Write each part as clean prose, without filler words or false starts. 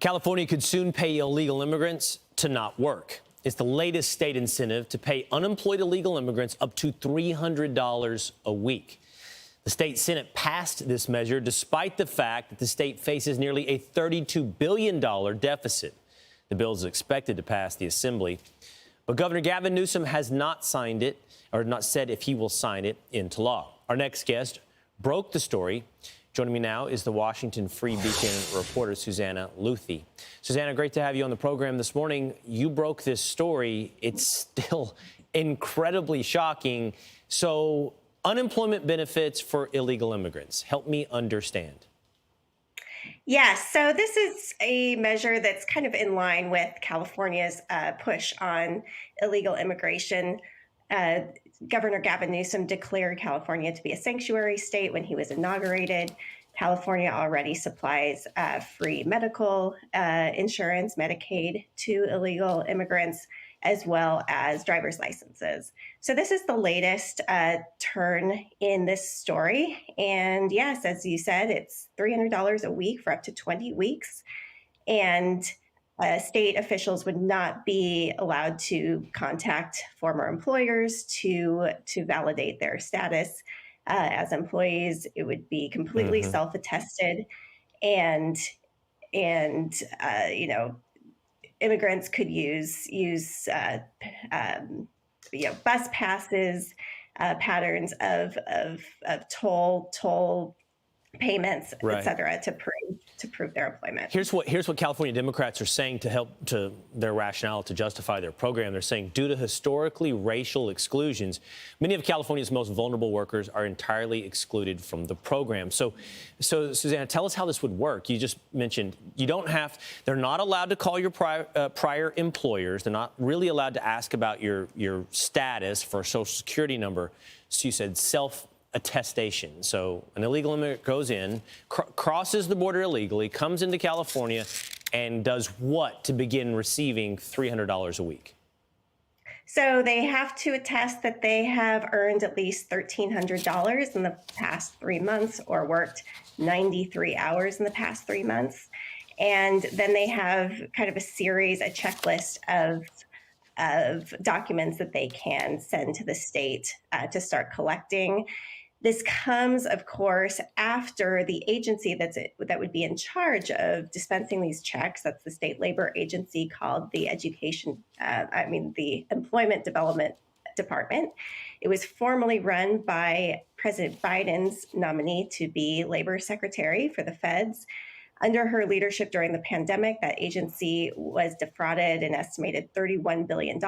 California could soon pay illegal immigrants to not work. It's the latest state incentive to pay unemployed illegal immigrants up to $300 a week. The state Senate passed this measure despite the fact that the state faces nearly a $32 billion deficit. The bill is expected to pass the Assembly, but Governor Gavin Newsom has not signed it, or not said if he will sign it into law. Our next guest broke the story. Joining me now is the Washington Free Beacon reporter Susannah Luthi. Susannah, great to have you on the program this morning. You broke this story. It's still incredibly shocking. So, unemployment benefits for illegal immigrants. Help me understand. Yes, so this is a measure that's kind of in line with California's push on illegal immigration. Governor Gavin Newsom declared California to be a sanctuary state when he was inaugurated. California already supplies free medical insurance, Medicaid, to illegal immigrants, as well as driver's licenses. So this is the latest turn in this story. And yes, as you said, it's $300 a week for up to 20 weeks. And state officials would not be allowed to contact former employers to validate their status as employees. It would be completely self-attested, and immigrants could use bus passes, patterns of toll payments, right, et cetera, to prove their employment. Here's what California Democrats are saying to help to their rationale to justify their program. They're saying due to historically racial exclusions, many of California's most vulnerable workers are entirely excluded from the program. So Susannah, tell us how this would work. You just mentioned they're not allowed to call your prior employers. They're not really allowed to ask about your status for a social security number. So you said attestation. So an illegal immigrant goes in, crosses the border illegally, comes into California, and does what to begin receiving $300 a week? So they have to attest that they have earned at least $1,300 in the past 3 months or worked 93 hours in the past 3 months. And then they have kind of a checklist of documents that they can send to the state to start collecting. This comes, of course, after the agency that would be in charge of dispensing these checks. That's the state labor agency called the the Employment Development Department. It was formerly run by President Biden's nominee to be labor secretary for the feds. Under her leadership during the pandemic, that agency was defrauded an estimated $31 billion.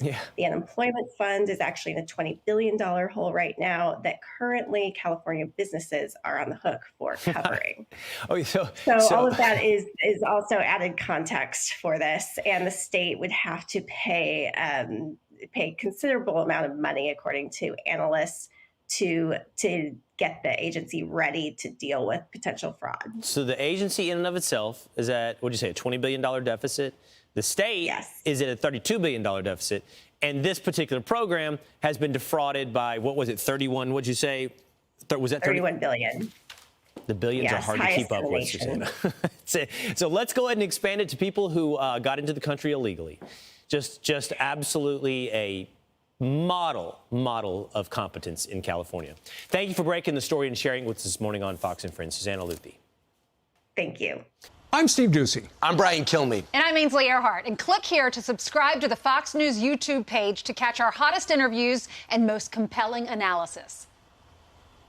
Yeah. The unemployment fund is actually in a $20 billion hole right now that currently California businesses are on the hook for covering. So all of that is also added context for this, and the state would have to pay considerable amount of money, according to analysts, to get the agency ready to deal with potential fraud. So the agency in and of itself is at, what'd you say, a $20 billion deficit? The state is at a $32 billion deficit. And this particular program has been defrauded by, what was it, 31, what'd you say? Was that 31 billion. The billions are hard to keep up with, Susannah. So let's go ahead and expand it to people who got into the country illegally. Just absolutely a model of competence in California. Thank you for breaking the story and sharing it with us this morning on Fox & Friends. Susannah Luthi. Thank you. I'm Steve Ducey. I'm Brian Kilmeade. And I'm Ainsley Earhart. And click here to subscribe to the Fox News YouTube page to catch our hottest interviews and most compelling analysis.